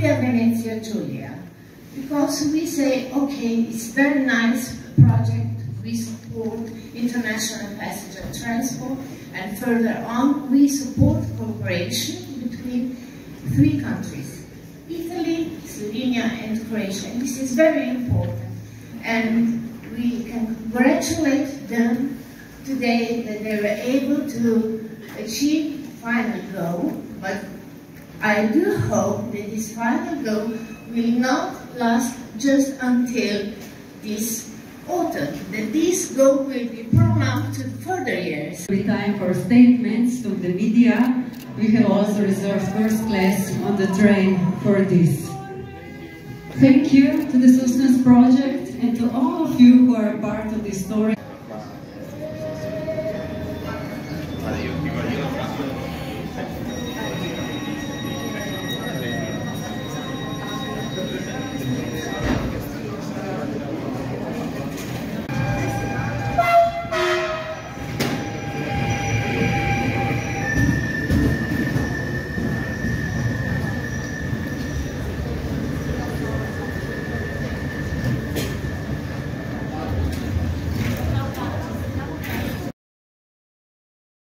Puglia, Venezia, Giulia, because we say, okay, it's very nice project, we support international passenger transport, and further on, we support cooperation between 3 countries, Italy, Slovenia, and Croatia. And this is very important, and we can congratulate them today that they were able to achieve final goal, but I do hope that this final goal will not last just until this autumn, that this goal will be prolonged to further years. Every time for statements to the media, we have also reserved first class on the train for this. Thank you to the Suspense Project and to all of you who are part of this story.